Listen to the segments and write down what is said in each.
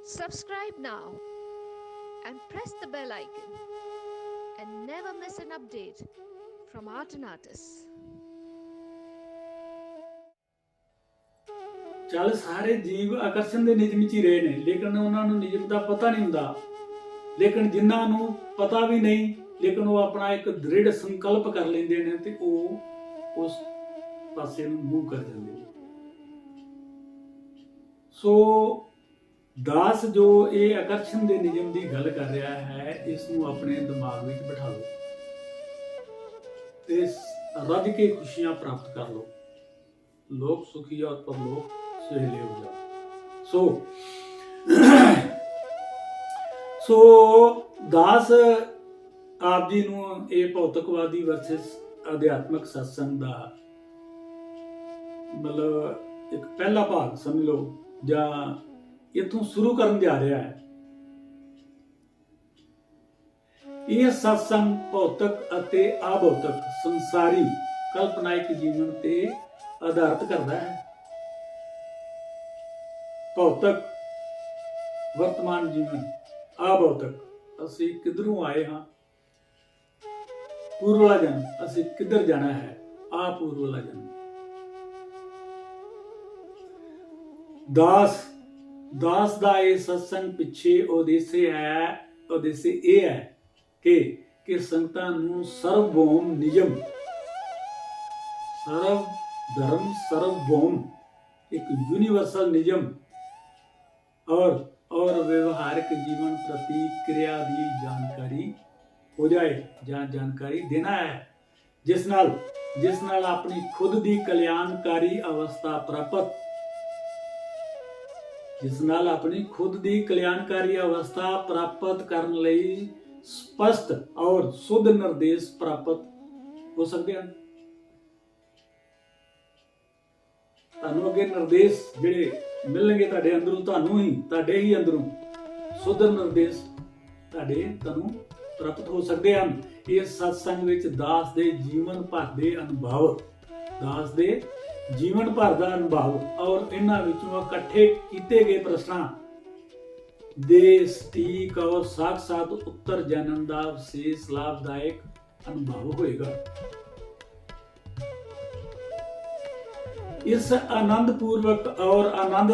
Subscribe now and press the bell icon and never miss an update from Art and Artists. ਚੱਲ ਸਾਰੇ ਜੀਵ ਆਕਰਸ਼ਣ ਦੇ ਨਿਯਮ 'ਚ ਹੀ ਰਹੇ ਨੇ, ਲੇਕਿਨ ਉਹਨਾਂ ਨੂੰ ਨਿਯਮ ਦਾ ਪਤਾ ਨਹੀਂ ਹੁੰਦਾ। ਲੇਕਿਨ ਜਿਨ੍ਹਾਂ ਨੂੰ ਪਤਾ ਵੀ ਨਹੀਂ, ਲੇਕਿਨ ਉਹ ਆਪਣਾ ਇੱਕ ਦ੍ਰਿੜ ਸੰਕਲਪ ਕਰ ਲੈਂਦੇ ਨੇ ਤੇ ਉਹ ਉਸ ਪਾਸੇ ਨੂੰ ਮੂਵ ਕਰ ਜਾਂਦੇ ਨੇ। ਸੋ ਦਾਸ ਜੋ ਇਹ ਆਕਰਸ਼ਣ ਦੇ ਨਿਯਮ ਦੀ ਗੱਲ ਕਰ ਰਿਹਾ ਹੈ, ਇਸ ਨੂੰ ਆਪਣੇ ਦਿਮਾਗ ਵਿੱਚ ਬਿਠਾ ਲਓ ਤੇ ਰੱਜ ਕੇ ਖੁਸ਼ੀਆਂ ਪ੍ਰਾਪਤ ਕਰ ਲਓ। ਲੋਕ ਸੁਖੀ ਔਰ ਪਰਲੋਕ ਸੁਹੇਲੇ ਹੋ ਜਾਓ। ਸੋ ਦਾਸ ਆਪ ਜੀ ਨੂੰ ਇਹ ਭੌਤਿਕਵਾਦੀ ਵਰਸਸ ਅਧਿਆਤਮਕ ਸਤਸੰਗ ਦਾ ਮਤਲਬ ਇੱਕ ਪਹਿਲਾ ਭਾਗ ਸਮਝ ਲਓ, ਜਾਂ ਇੱਥੋਂ ਸ਼ੁਰੂ ਕਰਨ ਜਾ ਰਿਹਾ ਹੈ। ਇਹ ਸਤਸੰਗ ਭੌਤਿਕ ਅਤੇ ਅਭੌਤਿਕ ਸੰਸਾਰੀ ਕਲਪਨਾਇਕ ਜੀਵਨ ਤੇ ਆਧਾਰਿਤ ਕਰਦਾ ਹੈ। ਭੌਤਿਕ ਵਰਤਮਾਨ ਜੀਵਨ, ਅਭੌਤਿਕ ਅਸੀਂ ਕਿੱਧਰੋਂ ਆਏ ਹਾਂ, ਪੂਰਵਲਾ ਜਨਮ ਅਸੀਂ ਕਿੱਧਰ ਜਾਣਾ ਹੈ, ਆਪੂਰਵਲਾ ਜਨਮ। ਦਾਸ ਦਾ ਇਹ ਸਤਸੰਗ ਪਿੱਛੇ ਉਦੇਸ਼ ਇਹ ਹੈ ਕਿ ਸੰਗਤਾਂ ਨੂੰ ਸਰਵਭੌਮ ਨਿਯਮ, ਸਰਵ ਧਰਮ ਸਰਵਭੌਮ ਇੱਕ ਯੂਨੀਵਰਸਲ ਨਿਯਮ और व्यवहारिक जीवन प्रति क्रिया की जानकारी हो जाए ਜਾਂ जानकारी देना है, जिस नाल अपनी खुद की कल्याणकारी अवस्था प्राप्त, जिस नाल अपनी खुद की कल्याणकारी अवस्था प्राप्त करने लई स्पष्ट और शुद्ध निर्देश प्राप्त हो सकते हैं। ਤੁਹਾਨੂੰ ਅੱਗੇ ਨਿਰਦੇਸ਼ ਜਿਹੜੇ ਮਿਲਣਗੇ ਤੁਹਾਡੇ ਅੰਦਰੋਂ, ਤੁਹਾਡੇ ਹੀ ਅੰਦਰੋਂ ਸੁਧ ਨਿਰਦੇਸ਼ ਤੁਹਾਨੂੰ ਪ੍ਰਾਪਤ ਹੋ ਸਕਦੇ ਹਨ। ਇਸ ਸਤਸੰਗ ਵਿੱਚ ਦਾਸ ਦੇ ਜੀਵਨ ਭਰ ਦਾ ਅਨੁਭਵ ਔਰ ਇਹਨਾਂ ਵਿੱਚੋਂ ਇਕੱਠੇ ਕੀਤੇ ਗਏ ਪ੍ਰਸ਼ਨਾਂ ਦੇ ਸਟੀਕ ਔਰ ਸਾਖਸਾਤ ਉੱਤਰ ਜਾਣਨ ਦਾ ਵਿਸ਼ੇਸ਼ ਲਾਭਦਾਇਕ ਅਨੁਭਵ ਹੋਏਗਾ। इस आनंद पूर्वक और आनंद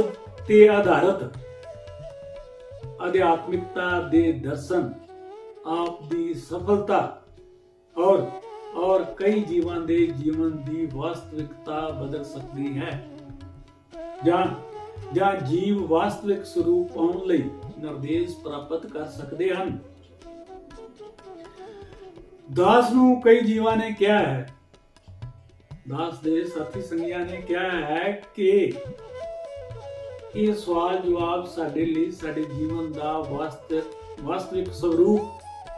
ते आधारित आध्यात्मिकता दे दर्शन आप दी सफलता और कई जीवन दी वास्तविकता बदल सकती है, ਜਾਂ जीव वास्तविक स्वरूप पाउण लई निर्देश प्राप्त कर सकते हैं। दास ਨੂੰ कई जीवां ने ਕਿਹਾ ਹੈ, दास ਦੇ ਸਾਥੀ ਸੰਗੀਆਂ ਨੇ ਕਿਹਾ ਹੈ ਕਿ ਇਹ ਸਵਾਲ ਜਵਾਬ ਸਾਡੇ ਲਈ ਸਾਡੇ ਜੀਵਨ ਦਾ ਵਾਸਤਵਿਕ ਸਰੂਪ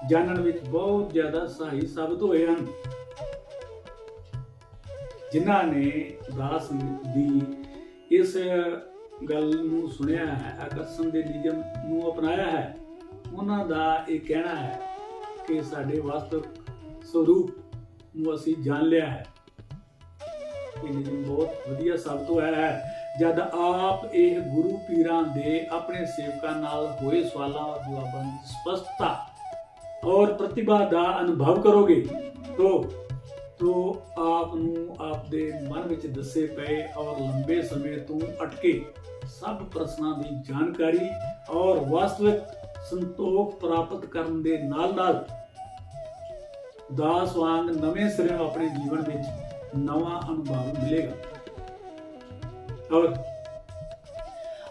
ਜਾਣਨ ਵਿੱਚ ਬਹੁਤ ਜ਼ਿਆਦਾ ਸਹਾਈ ਸਾਬਤ ਹੋਏ ਹਨ। ਜਿਨ੍ਹਾਂ ਨੇ ਦਾਸ ਦੀ ਇਸ ਗੱਲ ਨੂੰ ਸੁਣਿਆ ਹੈ, ਆਕਰਸ਼ਣ ਦੇ ਨਿਯਮ ਨੂੰ ਅਪਣਾਇਆ ਹੈ, ਉਹਨਾਂ ਦਾ ਇਹ ਕਹਿਣਾ ਹੈ ਕਿ ਸਾਡੇ ਵਾਸਤਵਿਕ ਸਰੂਪ ਨੂੰ ਅਸੀਂ ਜਾਣ ਲਿਆ ਹੈ। ਇਹ ਨਿਯਮ ਬਹੁਤ ਵਧੀਆ ਸਾਬਤ ਹੋਇਆ ਹੈ ਜਦ ਆਪ ਇਹ ਗੁਰੂ ਪੀਰਾਂ ਦੇ ਆਪਣੇ ਸੇਵਕਾਂ ਨਾਲ ਹੋਏ ਸਵਾਲਾਂ ਔਰ ਜਵਾਬਾਂ ਦੀ ਸਪਸ਼ਟਤਾ ਔਰ ਪ੍ਰਤਿਭਾ ਦਾ ਅਨੁਭਵ ਕਰੋਗੇ ਤੋ ਆਪ ਨੂੰ ਆਪ ਦੇ ਮਨ ਵਿੱਚ ਦੱਸੇ ਪਏ ਔਰ ਲੰਬੇ ਸਮੇਂ ਤੋਂ ਅਟਕੇ ਸਭ ਪ੍ਰਸ਼ਨਾਂ ਦੀ ਜਾਣਕਾਰੀ ਔਰ ਵਾਸਤਵਿਕ ਸੰਤੋਖ ਪ੍ਰਾਪਤ ਕਰਨ ਦੇ ਨਾਲ ਦਾਸ ਵਾਂਗ ਨਵੇਂ ਸਿਰੇ ਆਪਣੇ ਜੀਵਨ ਵਿੱਚ नवा अनुभव मिलेगा।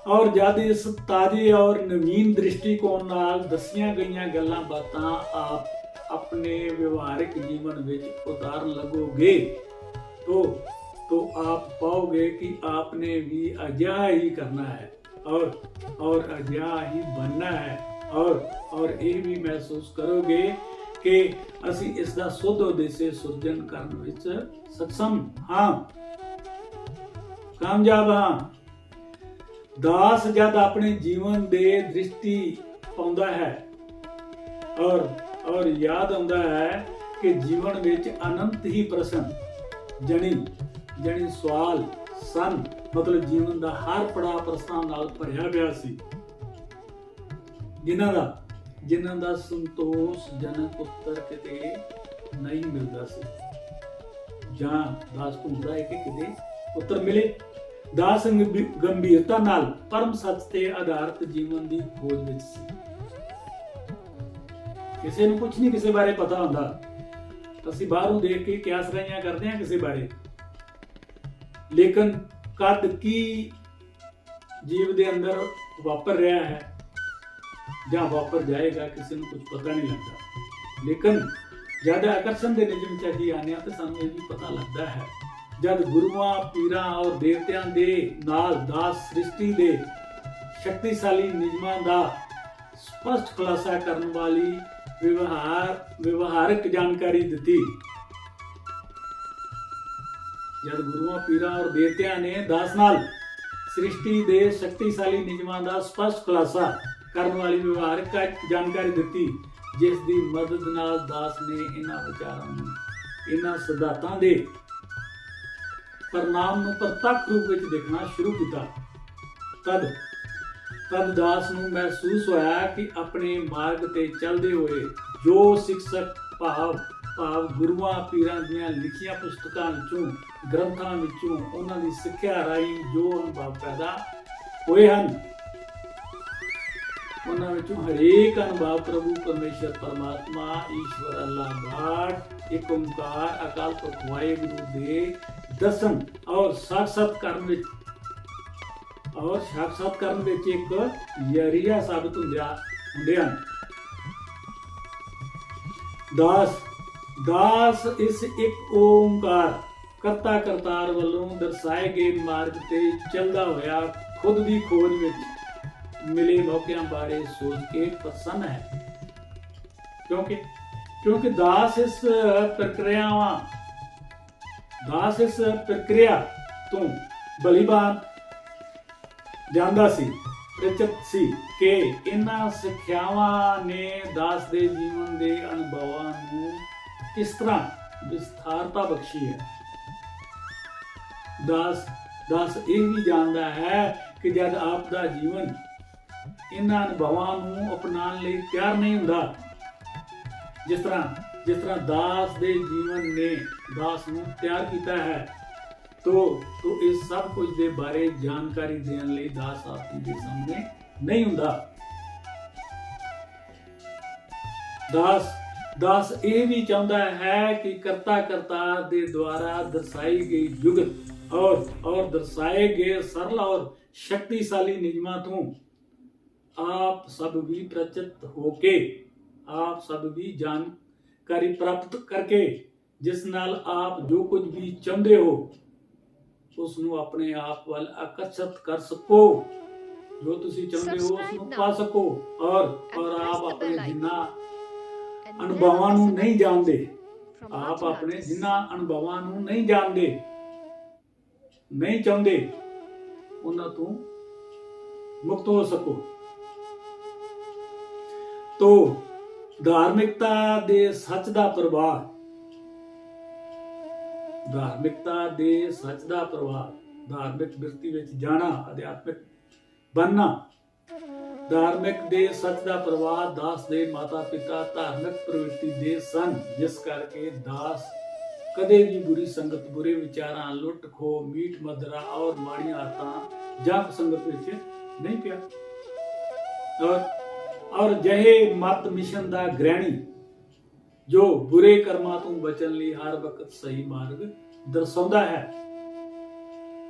और जब इस ताजे और नवीन दृष्टिकोण नाल दसियां गईयां गल्लां बातां आप अपने व्यवहारिक जीवन विच उतारन लगोगे तो आप पाओगे कि आपने भी अजिहा ही करना है और अजिहा ही बनना है और ये भी महसूस करोगे कि ਅਸੀਂ ਇਸ ਦਾ ਸੁੱਧ ਉਦੇਸ਼ ਸਿਰਜਣ ਕਰਨ ਵਿੱਚ ਸક્ષਮ ਹਾਂ, ਕਾਮਯਾਬ ਹਾਂ। ਦਾਸ ਜਦ ਆਪਣੇ ਜੀਵਨ ਦੇ ਦ੍ਰਿਸ਼ਟੀ ਪਾਉਂਦਾ ਹੈ ਔਰ ਯਾਦ ਆਉਂਦਾ ਹੈ ਕਿ ਜੀਵਨ ਵਿੱਚ ਅਨੰਤ ਹੀ ਪ੍ਰਸ਼ਨ ਜਣੀ ਸਵਾਲ ਸਨ, ਮਤਲਬ ਜੀਵਨ ਦਾ ਹਰ ਪੜਾਅ ਪ੍ਰਸ਼ਨਾਂ ਨਾਲ ਭਰਿਆ ਪਿਆ ਸੀ। ਜਿਨ੍ਹਾਂ ਦਾ ਸੰਤੋਸ਼ਜਨਕ ਉੱਤਰ ਕਿਤੇ ਨਹੀਂ ਮਿਲਦਾ ਸੀ, ਜਾਂ ਦਾਸ ਢੂੰਡਦਾ ਹੈ ਕਿ ਕਿਤੇ ਉੱਤਰ ਮਿਲੇ। ਦਾਸ ਗੰਭੀਰਤਾ ਨਾਲ ਪਰਮ ਸੱਚ ਤੇ ਆਧਾਰਿਤ ਜੀਵਨ ਦੀ ਖੋਜ ਵਿੱਚ ਸੀ। ਕਿਸੇ ਨੂੰ ਕੁਝ ਨਹੀਂ ਕਿਸੇ ਬਾਰੇ ਪਤਾ ਹੁੰਦਾ। ਅਸੀਂ ਬਾਹਰੋਂ ਦੇਖ ਕੇ ਕਿਆਸ ਰਾਈਆਂ ਕਰਦੇ ਹਾਂ ਕਿਸੇ ਬਾਰੇ, ਲੇਕਿਨ ਕਦ ਕੀ ਜੀਵ ਦੇ ਅੰਦਰ ਵਾਪਰ ਰਿਹਾ ਹੈ ਜਾਂ ਵਾਪਰ ਜਾਏਗਾ ਕਿਸੇ ਨੂੰ ਕੁਝ ਪਤਾ ਨਹੀਂ ਲੱਗਦਾ। ਲੇਕਿਨ ਜਦ ਆਕਰਸ਼ਣ ਦੇ ਨਿਯਮ ਚ ਅਸੀਂ ਆਉਂਦੇ ਹਾਂ ਤਾਂ ਸਾਨੂੰ ਇਹ ਵੀ ਪਤਾ ਲੱਗਦਾ ਹੈ, ਜਦ ਗੁਰੂਆਂ ਪੀਰਾਂ ਔਰ ਦੇਵਤਿਆਂ ਦੇ ਨਾਲ ਦਾਸ ਸ੍ਰਿਸ਼ਟੀ ਦੇ ਸ਼ਕਤੀਸ਼ਾਲੀ ਨਿਯਮਾਂ ਦਾ ਸਪਸ਼ਟ ਖੁਲਾਸਾ ਕਰਨ ਵਾਲੀ ਵਿਵਹਾਰਕ ਜਾਣਕਾਰੀ ਦਿੱਤੀ। ਜਦ ਗੁਰੂਆਂ ਪੀਰਾਂ ਔਰ ਦੇਵਤਿਆਂ ਨੇ ਦਾਸ ਨਾਲ ਸ੍ਰਿਸ਼ਟੀ ਦੇ ਸ਼ਕਤੀਸ਼ਾਲੀ ਨਿਯਮਾਂ ਦਾ ਸਪਸ਼ਟ ਖੁਲਾਸਾ ਕਰਨ ਵਾਲੀ ਵਿਵਹਾਰਕ ਜਾਣਕਾਰੀ ਦਿੱਤੀ, ਜਿਸ ਦੀ ਮਦਦ ਨਾਲ ਦਾਸ ਨੇ ਇਹਨਾਂ ਵਿਚਾਰਾਂ ਨੂੰ, ਇਹਨਾਂ ਸਿਧਾਂਤਾਂ ਦੇ ਪਰਿਣਾਮ ਨੂੰ ਪ੍ਰਤੱਖ ਰੂਪ ਵਿੱਚ ਦੇਖਣਾ ਸ਼ੁਰੂ ਕੀਤਾ, ਤਦ ਦਾਸ ਨੂੰ ਮਹਿਸੂਸ ਹੋਇਆ ਕਿ ਆਪਣੇ ਮਾਰਗ ਤੇ ਚੱਲਦੇ ਹੋਏ ਜੋ ਸਿੱਖਿਅਕ ਭਾਵ ਗੁਰੂਆਂ ਪੀਰਾਂ ਦੀਆਂ ਲਿਖੀਆਂ ਪੁਸਤਕਾਂ ਵਿੱਚੋਂ, ਗ੍ਰੰਥਾਂ ਵਿੱਚੋਂ, ਉਹਨਾਂ ਦੀ ਸਿੱਖਿਆ ਰਾਹੀਂ ਜੋ ਅਨੁਭਵ ਪੈਦਾ ਹੋਏ ਹਨ, ਉਹਨਾਂ ਵਿੱਚੋਂ ਹਰੇਕ ਅਨੁਭਵ ਪ੍ਰਭੂ ਪਰਮੇਸ਼ਰ ਪਰਮਾਤਮਾ ਈਸ਼ਵਰ ਅੱਲਾਹ ਗਾਡ ਇੱਕ ਓਮਕਾਰ ਅਕਾਲ ਪੁਰਖ ਵਾਹਿਗੁਰੂ ਦੇ ਦਰਸ਼ਨ ਔਰ ਸਾਖਸ਼ਾਤ ਕਰਨ ਵਿੱਚ ਇੱਕ ਜ਼ਰੀਆ ਸਾਬਿਤ ਹੁੰਦੇ ਹਨ। ਦਾਸ ਇਸ ਇੱਕ ਓਮਕਾਰ ਕਰਤਾ ਕਰਤਾਰ ਵੱਲੋਂ ਦਰਸਾਏ ਗਏ ਮਾਰਗ ਤੇ ਚੱਲਦਾ ਹੋਇਆ ਖੁਦ ਦੀ ਖੋਜ ਵਿੱਚ ਮਿਲੇ ਮੌਕਿਆਂ ਬਾਰੇ ਸੋਚ ਕੇ ਪ੍ਰਸੰਨ ਹੈ, ਕਿਉਂਕਿ ਦਾਸ ਇਸ ਪ੍ਰਕਿਰਿਆ ਤੋਂ ਭਲੀਭਾਂਤ ਜਾਣਦਾ ਸੀ, ਪ੍ਰਚਿਤ ਸੀ ਕਿ ਇਹਨਾਂ ਸਿੱਖਿਆਵਾਂ ਨੇ ਦਾਸ ਦੇ ਜੀਵਨ ਦੇ ਅਨੁਭਵਾਂ ਨੂੰ ਕਿਸ ਤਰ੍ਹਾਂ ਵਿਸਥਾਰਤਾ ਬਖਸ਼ੀ ਹੈ। ਦਾਸ ਇਹ ਵੀ ਜਾਣਦਾ ਹੈ ਕਿ ਜਦ ਆਪ ਦਾ ਜੀਵਨ ਇਹਨਾਂ ਅਨੁਭਵਾਂ ਨੂੰ ਅਪਣਾਉਣ ਲਈ ਤਿਆਰ ਨਹੀਂ ਹੁੰਦਾ, ਜਿਸ ਤਰ੍ਹਾਂ ਦਾਸ ਦੇ ਜੀਵਨ ਨੇ ਦਾਸ ਨੂੰ ਤਿਆਰ ਕੀਤਾ ਹੈ, ਤੋ ਇਸ ਸਭ ਕੁਝ ਦੇ ਬਾਰੇ ਜਾਣਕਾਰੀ ਦੇਣ ਲਈ ਦਾਸ ਆਪ ਜੀ ਦੇ ਸਾਹਮਣੇ ਨਹੀਂ ਹੁੰਦਾ। ਦਾਸ ਇਹ ਵੀ ਚਾਹੁੰਦਾ ਹੈ ਕਿ ਕਰਤਾ ਕਰਤਾਰ ਦੇ ਦੁਆਰਾ ਦਰਸਾਈ ਗਈ ਜੁਗਤ ਔਰ ਦਰਸਾਏ ਗਏ ਸਰਲ ਔਰ ਸ਼ਕਤੀਸ਼ਾਲੀ ਨਿਯਮਾਂ ਤੋਂ ਆਪ ਸਭ ਵੀ ਪ੍ਰਚਿਤ ਹੋ ਕੇ, ਆਪ ਸਭ ਵੀ ਜਾਣਕਾਰੀ ਪ੍ਰਾਪਤ ਕਰਕੇ, ਜਿਸ ਨਾਲ ਆਪ ਜੋ ਕੁਝ ਵੀ ਚਾਹੁੰਦੇ ਹੋ ਉਸ ਨੂੰ ਆਪਣੇ ਆਪ ਵੱਲ ਆਕਰਸ਼ਿਤ ਕਰ ਸਕੋ, ਜੋ ਤੁਸੀਂ ਚਾਹੁੰਦੇ ਹੋ ਉਸ ਨੂੰ ਪਾ ਸਕੋ, ਔਰ ਆਪ ਆਪਣੇ ਜਿਨ੍ਹਾਂ ਅਨੁਭਵਾਂ ਨੂੰ ਨਹੀਂ ਜਾਣਦੇ, ਨਹੀਂ ਚਾਹੁੰਦੇ, ਉਹਨਾਂ ਤੋਂ ਮੁਕਤ ਹੋ ਸਕੋ। ਤੋ ਧਾਰਮਿਕਤਾ ਦੇ ਸੱਚ ਦਾ ਪ੍ਰਵਾਹ, ਧਾਰਮਿਕ ਬਿਰਤੀ ਵਿੱਚ ਜਾਣਾ, ਅਧਿਆਤਮਿਕ ਬਣਨਾ, ਧਾਰਮਿਕ ਦੇ ਸੱਚ ਦਾ ਪ੍ਰਵਾਹ ਦਾਸ ਦੇ ਮਾਤਾ ਪਿਤਾ ਧਾਰਮਿਕ ਪ੍ਰਵਿਰਤੀ ਦੇ ਸਨ, ਜਿਸ ਕਰਕੇ ਦਾਸ ਕਦੇ ਵੀ ਬੁਰੀ ਸੰਗਤ, ਬੁਰੇ ਵਿਚਾਰਾਂ, ਲੁੱਟ ਖੋਹ, ਮੀਟ ਮਦਰਾ ਔਰ ਮਾੜੀਆਂ ਆਦਤਾਂ ਜਾਂ ਸੰਗਤ ਵਿੱਚ ਨਹੀਂ ਪਿਆ, ਔਰ ਜਿਹੇ ਮਤ ਮਿਸ਼ਨ ਦਾ ਗ੍ਰਹਿਣੀ ਜੋ ਬੁਰੇ ਕਰਮਾਂ ਤੋਂ ਬਚਣ ਲਈ ਹਰ ਵਕਤ ਸਹੀ ਮਾਰਗ ਦਰਸਾਉਂਦਾ ਹੈ,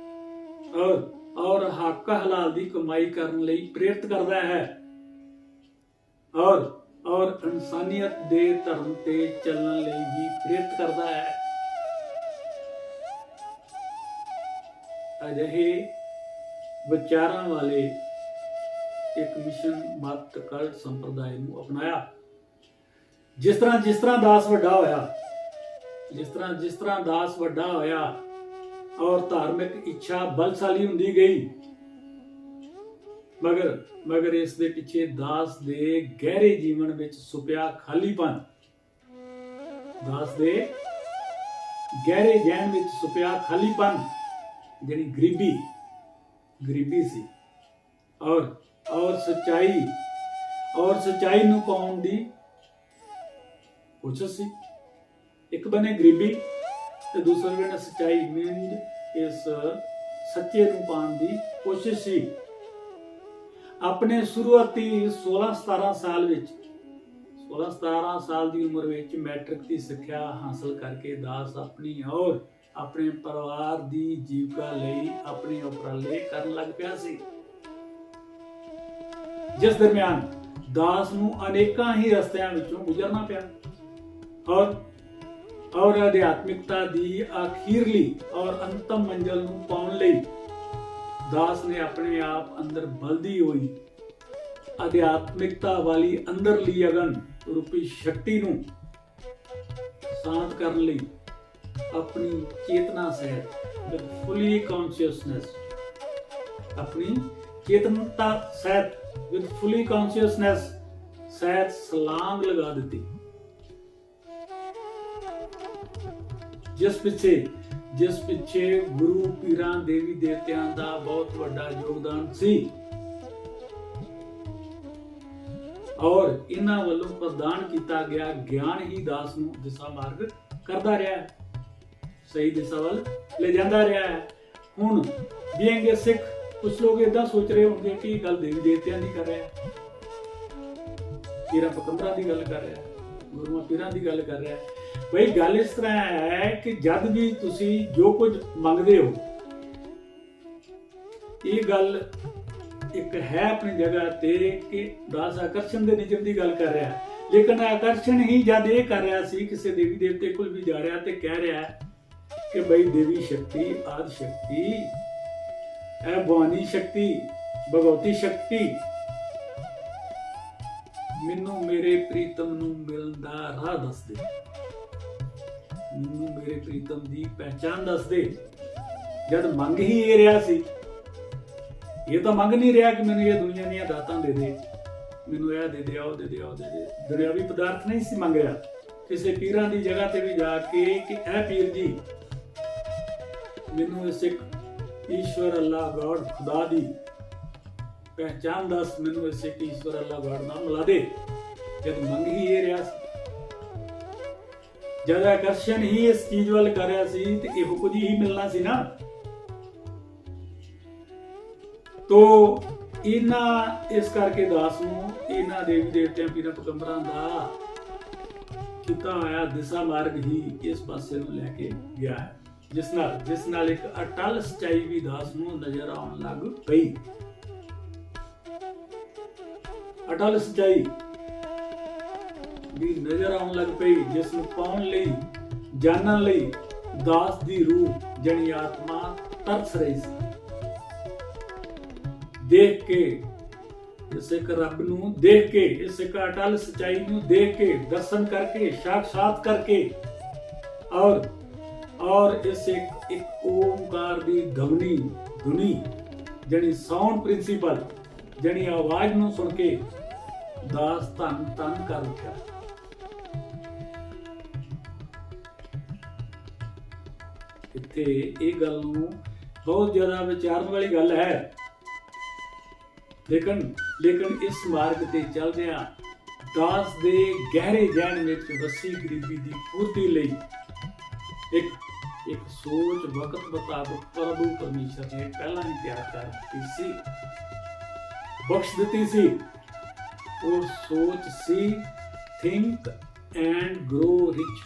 ਔਰ ਹੱਕ ਹਲਾਲ ਦੀ ਕਮਾਈ ਕਰਨ ਲਈ ਪ੍ਰੇਰਿਤ ਕਰਦਾ ਹੈ, ਔਰ ਇਨਸਾਨੀਅਤ ਦੇ ਧਰਮ ਤੇ ਚੱਲਣ ਲਈ ਵੀ ਪ੍ਰੇਰਿਤ ਕਰਦਾ ਹੈ। ਅਜਿਹੇ ਵਿਚਾਰਾਂ ਵਾਲੇ ਇੱਕ ਮਿਸ਼ਨ ਮਤ ਕਲਟ ਸੰਪਰਦਾਇ ਨੂੰ ਅਪਣਾਇਆ। ਜਿਸ ਤਰ੍ਹਾਂ ਦਾਸ ਵੱਡਾ ਹੋਇਆ ਔਰ ਧਾਰਮਿਕ ਇੱਛਾ ਬਲਸ਼ਾਲੀ ਹੁੰਦੀ ਗਈ, ਮਗਰ ਇਸ ਦੇ ਪਿੱਛੇ ਦਾਸ ਦੇ ਗਹਿਰੇ ਜੀਵਨ ਵਿੱਚ ਛੁਪਿਆ ਖਾਲੀਪਨ, ਜਿਹੜੀ ਗਰੀਬੀ ਸੀ, ਔਰ ਸੱਚਾਈ ਔਰ ਸੱਚਾਈ ਨੂੰ ਪਾਉਣ ਦੀ ਕੋਸ਼ਿਸ਼ ਸੀ। ਇੱਕ ਬਨੇ ਗਰੀਬੀ ਤੇ ਦੂਸਰੇ ਬਨੇ ਸੱਚਾਈ, ਮੀਨਜ਼ ਇਸ ਸੱਚੇ ਨੂੰ ਪਾਉਣ ਦੀ ਕੋਸ਼ਿਸ਼ ਸੀ। ਆਪਣੇ ਸ਼ੁਰੂਆਤੀ 16-17 ਸਾਲ ਵਿੱਚ 16-17 ਸਾਲ ਦੀ ਉਮਰ ਵਿੱਚ ਮੈਟ੍ਰਿਕ ਦੀ ਸਿੱਖਿਆ ਹਾਸਲ ਕਰਕੇ ਦਾਸ ਆਪਣੀ ਔਰ ਆਪਣੇ ਪਰਿਵਾਰ ਦੀ ਜੀਵਿਕਾ ਲਈ ਆਪਣੇ ਉਪਰਾਲੇ ਕਰਨ ਲੱਗ ਪਿਆ ਸੀ, ਜਿਸ ਦਰਮਿਆਨ ਦਾਸ ਨੂੰ ਅਨੇਕਾਂ ਹੀ ਰਸਤਿਆਂ ਵਿੱਚੋਂ ਗੁਜ਼ਰਨਾ ਪਿਆ ਔਰ ਅਧਿਆਤਮਿਕਤਾ ਦੀ ਅਖੀਰਲੀ ਔਰ ਅੰਤਮ ਮੰਜ਼ਿਲ ਨੂੰ ਪਾਉਣ ਲਈ ਦਾਸ ਨੇ ਆਪਣੇ ਆਪ ਅੰਦਰ ਬਲਦੀ ਹੋਈ ਅਧਿਆਤਮਿਕਤਾ ਵਾਲੀ ਅੰਦਰਲੀ ਅਗਨ ਰੂਪੀ ਸ਼ਕਤੀ ਨੂੰ ਸ਼ਾਂਤ ਕਰਨ ਲਈ ਆਪਣੀ ਚੇਤਨਾ ਸਹਿਤ with fully consciousness, ਆਪਣੀ ਚੇਤਨਤਾ ਸਹਿਤ with fully consciousness ਸਹਿਤ ਛਲਾਂਗ ਲਗਾ ਦਿੱਤੀ, ਜਿਸ ਪਿੱਛੇ ਗੁਰੂ ਪੀਰਾਂ ਦੇਵੀ ਦੇਵਤਿਆਂ ਦਾ ਬਹੁਤ ਵੱਡਾ ਯੋਗਦਾਨ ਸੀ ਔਰ ਇਹਨਾਂ ਵੱਲੋਂ ਪ੍ਰਦਾਨ ਕੀਤਾ ਗਿਆ ਗਿਆਨ ਹੀ ਦਾਸ ਨੂੰ ਦਿਸ਼ਾ ਮਾਰਗ ਕਰਦਾ ਰਿਹਾ ਹੈ, ਸਹੀ ਦਿਸ਼ਾ ਵੱਲ ਲੈ ਜਾਂਦਾ ਰਿਹਾ ਹੈ। ਹੁਣ ਬੀਇੰਗ ਅ ਸਿੱਖ ਕੁਝ ਲੋਕ ਇਦਾਂ ਸੋਚ ਰਹੇ ਹੋਣਗੇ ਕਿ ਇਹ ਗੱਲ ਦੇਵੀ ਦੇਵਤਿਆਂ ਦੀ ਕਰ ਰਿਹਾ ਹੈ, ਪੀਰਾਂ ਪਕੰਬਰਾਂ ਦੀ ਗੱਲ ਕਰ ਰਿਹਾ ਹੈ, ਗੁਰੂਆਂ ਪੀਰਾਂ ਦੀ ਗੱਲ ਕਰ ਰਿਹਾ ਹੈ। ਬਈ ਗੱਲ ਇਸ ਤਰ੍ਹਾਂ ਹੈ ਕਿ ਜਦ ਵੀ ਤੁਸੀਂ ਜੋ ਕੁਝ ਮੰਗਦੇ ਹੋ, ਇਹ ਗੱਲ ਇੱਕ ਹੈ ਆਪਣੀ ਜਗ੍ਹਾ ਤੇ ਕਿ ਦਾਸ ਆਕਰਸ਼ਣ ਦੇ ਨਿਯਮ ਦੀ ਗੱਲ ਕਰ ਰਿਹਾ, ਲੇਕਿਨ ਆਕਰਸ਼ਣ ਹੀ ਜਦ ਇਹ ਕਰ ਰਿਹਾ ਸੀ ਕਿਸੇ ਦੇਵੀ ਦੇਵਤੇ ਕੋਲ ਵੀ ਜਾ ਰਿਹਾ ਤੇ ਕਹਿ ਰਿਹਾ ਕਿ ਬਈ ਦੇਵੀ ਸ਼ਕਤੀ, ਆਦਿ ਸ਼ਕਤੀ, ਇਹ ਭਵਾਨੀ ਸ਼ਕਤੀ, ਭਗਵਤੀ ਸ਼ਕਤੀ, ਮੈਨੂੰ ਮੇਰੇ ਪ੍ਰੀਤਮ ਨੂੰ ਮਿਲਣ ਦਾ ਰਾਹ ਦੱਸ ਦੇ, ਮੈਨੂੰ ਮੇਰੇ ਪ੍ਰੀਤਮ ਦੀ ਪਹਿਚਾਨ ਦੱਸ ਦੇ। ਜਦ ਮੰਗ ਹੀ ਇਹ ਰਿਹਾ ਸੀ, ਇਹ ਤਾਂ ਮੰਗ ਨਹੀਂ ਰਿਹਾ ਕਿ ਮੈਨੂੰ ਇਹ ਦੁਨੀਆ ਦੀਆਂ ਦਾਤਾਂ ਦੇ ਦੇ, ਮੈਨੂੰ ਇਹ ਦੇ ਦੇ, ਉਹ ਦੇ ਦੇ, ਉਹ ਦੇ ਦੇ, ਦੁਨਿਆਵੀ ਪਦਾਰਥ ਨਹੀਂ ਸੀ ਮੰਗ ਰਿਹਾ। ਕਿਸੇ ਪੀਰਾਂ ਦੀ ਜਗ੍ਹਾ ਤੇ ਵੀ ਜਾ ਕੇ ਕਿ ਇਹ ਪੀਰ ਜੀ ਮੈਨੂੰ ਇਸ ਇੱਕ ਈਸ਼ਵਰ ਅੱਲਾਹ ਗॉड ਖੁਦਾ ਦੀ ਪਹਿਚਾਨ ਦੱਸ, ਮੈਨੂੰ ਇਸ ਇੱਕ ਈਸ਼ਵਰ ਅੱਲਾਹ ਗॉड ਨਾਲ ਮਿਲਾ ਦੇ। ਜਦ ਮੰਗ ਹੀ ਇਹ ਰਿਹਾ ਸੀ, ਜਦ ਆਕਰਸ਼ਣ ਹੀ ਇਸ ਚੀਜ਼ ਵੱਲ ਕਰ ਰਿਹਾ ਸੀ ਤੇ ਇਹੋ ਕੁਝ ਹੀ ਮਿਲਣਾ ਸੀ ਨਾ। ਤੋ ਇਸ ਕਰਕੇ ਦਾਸ ਨੂੰ ਇਹਨਾਂ ਦੇਵੀ ਦੇਵਤਿਆਂ ਪੀਰਾਂ ਪਗੰਬਰਾਂ ਦਾ ਕੀਤਾ ਹੋਇਆ ਦਿਸ਼ਾ ਮਾਰਗ ਹੀ ਇਸ ਪਾਸੇ ਨੂੰ ਲੈ ਕੇ ਗਿਆ ਹੈ, ਜਿਸ ਨਾਲ ਇੱਕ ਅਟਲ ਸੱਚਾਈ ਵੀ ਦਾਸ ਨੂੰ ਨਜ਼ਰ ਆਉਣ ਲੱਗ ਪਈ। ਅਟਲ ਸੱਚਾਈ ਵੀ ਨਜ਼ਰ ਆਉਣ ਲੱਗ ਪਈ, ਜਿਸ ਨੂੰ ਪਾਉਣ ਲਈ, ਜਾਣਨ ਲਈ ਦਾਸ ਦੀ ਰੂਹ ਜਣੀ ਆਤਮਾ ਤਰਸ ਰਹੀ ਸੀ। ਦੇਖ ਕੇ ਇਸ ਇੱਕ ਰੱਬ ਨੂੰ ਦੇਖ ਕੇ, ਇਸ ਇੱਕ ਅਟਲ ਸੱਚਾਈ ਨੂੰ ਦੇਖ ਕੇ, ਦਰਸ਼ਨ ਕਰਕੇ, ਸਾਖਸ਼ਾਤ ਕਰਕੇ ਔਰ ਇਸ ਇੱਕ ਓਮਕਾਰ ਦੀ ਧੁਨੀ ਜਣੀ ਸਾਊਂਡ ਪ੍ਰਿੰਸੀਪਲ ਜਣੀ ਆਵਾਜ਼ ਨੂੰ ਸੁਣ ਕੇ ਦਾਸ ਧੰਨ ਕਰ ਉੱਠਿਆ। ਇੱਥੇ ਇਹ ਗੱਲ ਨੂੰ ਬਹੁਤ ਜ਼ਿਆਦਾ ਵਿਚਾਰਨ ਵਾਲੀ ਗੱਲ ਹੈ, ਲੇਕਿਨ ਇਸ ਮਾਰਗ ਤੇ ਚੱਲਦਿਆਂ ਦਾਸ ਦੇ ਗਹਿਰੇ ਜਹਿਨ ਵਿੱਚ ਵਸੀ ਗਰੀਬੀ ਦੀ ਪੂਰਤੀ ਲਈ ਇੱਕ ਸੋਚ ਵਕਤ ਮੁਤਾਬਕ ਪ੍ਰਭੂ ਪਰਮੇਸ਼ਰ ਨੇ ਪਹਿਲਾਂ ਹੀ ਤਿਆਰ ਕਰ ਦਿੱਤੀ ਸੀ, ਬਖਸ਼ ਦਿੱਤੀ ਸੀ। ਉਹ ਸੋਚ ਸੀ ਥਿੰਕ ਐਂਡ ਗਰੋ ਰਿਚ।